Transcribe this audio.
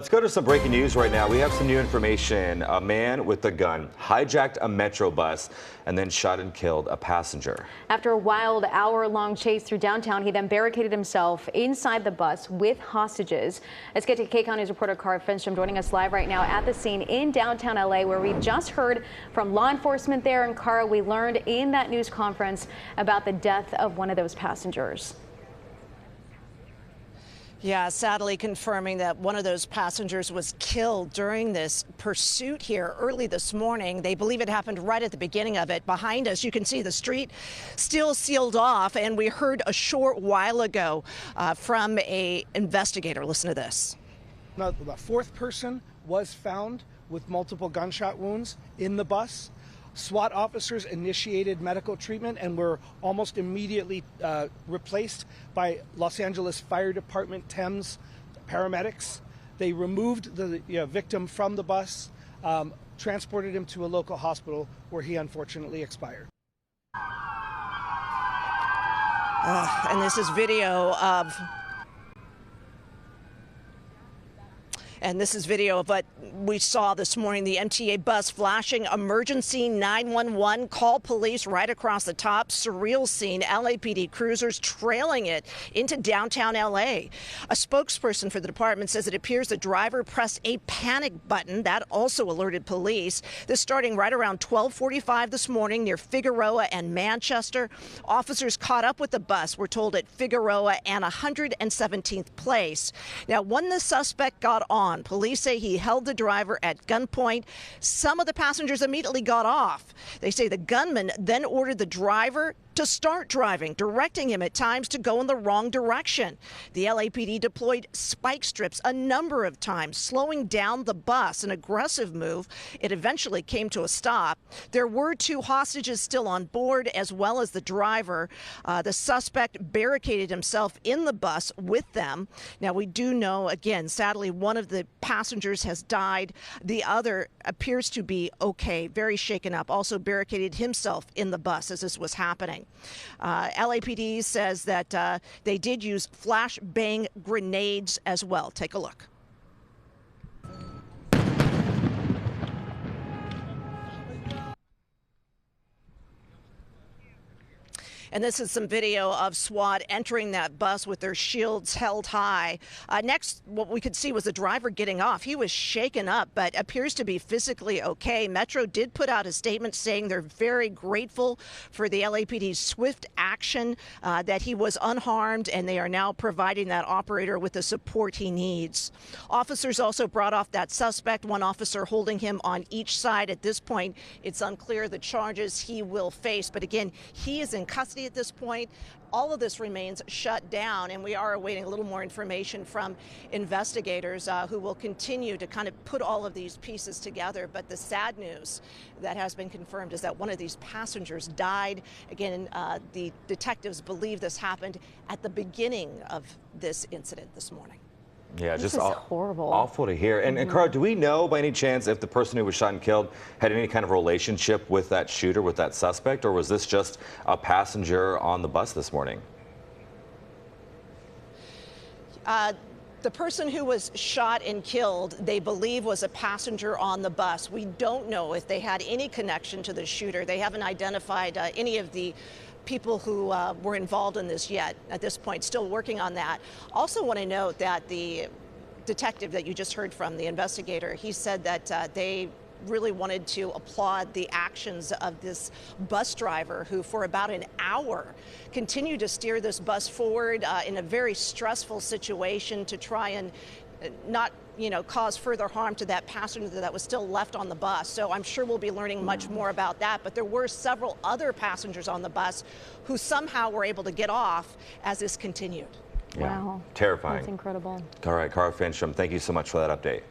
Let's go to some breaking news right now. We have some new information. A man with a gun hijacked a Metro bus and then shot and killed a passenger. After a wild hour-long chase through downtown, he then barricaded himself inside the bus with hostages. Let's get to KCON's reporter Cara Finstrom joining us live right now at the scene in downtown LA, where we just heard from law enforcement there. And Cara, we learned in that news conference about the death of one of those passengers. Yeah, sadly confirming that one of those passengers was killed during this pursuit here early this morning. They believe it happened right at the beginning of it. Behind us, you can see the street still sealed off, and we heard a short while ago from an investigator. Listen to this. Now, the fourth person was found with multiple gunshot wounds in the bus. SWAT officers initiated medical treatment and were almost immediately replaced by Los Angeles Fire Department Thames paramedics. They removed the victim from the bus, transported him to a local hospital where he unfortunately expired. And this is video of... And this is video of what we saw this morning, the MTA bus flashing emergency 911, call police right across the top. Surreal scene, LAPD cruisers trailing it into downtown LA. A spokesperson for the department says it appears the driver pressed a panic button. That also alerted police. This starting right around 12:45 this morning near Figueroa and Manchester. Officers caught up with the bus, we're told, at Figueroa and 117th Place. Now, when the suspect got on, police say he held the driver at gunpoint. Some of the passengers immediately got off. They say the gunman then ordered the driver to start driving, directing him at times to go in the wrong direction. The LAPD deployed spike strips a number of times, slowing down the bus, an aggressive move. It eventually came to a stop. There were two hostages still on board, as well as the driver. The suspect barricaded himself in the bus with them. Now, we do know, again, sadly, one of the passengers has died. The other appears to be okay, very shaken up, also barricaded himself in the bus as this was happening. LAPD says that they did use flashbang grenades as well. Take a look. And this is some video of SWAT entering that bus with their shields held high. Next, what we could see was the driver getting off. He was shaken up, but appears to be physically okay. Metro did put out a statement saying they're very grateful for the LAPD's swift action, that he was unharmed, and they are now providing that operator with the support he needs. Officers also brought off that suspect, one officer holding him on each side. At this point, it's unclear the charges he will face, but again, he is in custody at this point. All of this remains shut down, and we are awaiting a little more information from investigators who will continue to kind of put all of these pieces together. But the sad news that has been confirmed is that one of these passengers died. Again, the detectives believe this happened at the beginning of this incident this morning. Yeah, this just is horrible. Awful to hear. And Cara, do we know by any chance if the person who was shot and killed had any kind of relationship with that shooter, with that suspect, or was this just a passenger on the bus this morning? The person who was shot and killed, they believe, was a passenger on the bus. We don't know if they had any connection to the shooter. They haven't identified any of the people who were involved in this yet. At this point, still working on that. Also want to note that the detective that you just heard from, the investigator, he said that they really wanted to applaud the actions of this bus driver who for about an hour continued to steer this bus forward in a very stressful situation to try and not cause further harm to that passenger that was still left on the bus. So I'm sure we'll be learning much more about that. But there were several other passengers on the bus who somehow were able to get off as this continued. Yeah. Wow. Terrifying. That's incredible. All right, Cara Finstrom, thank you so much for that update.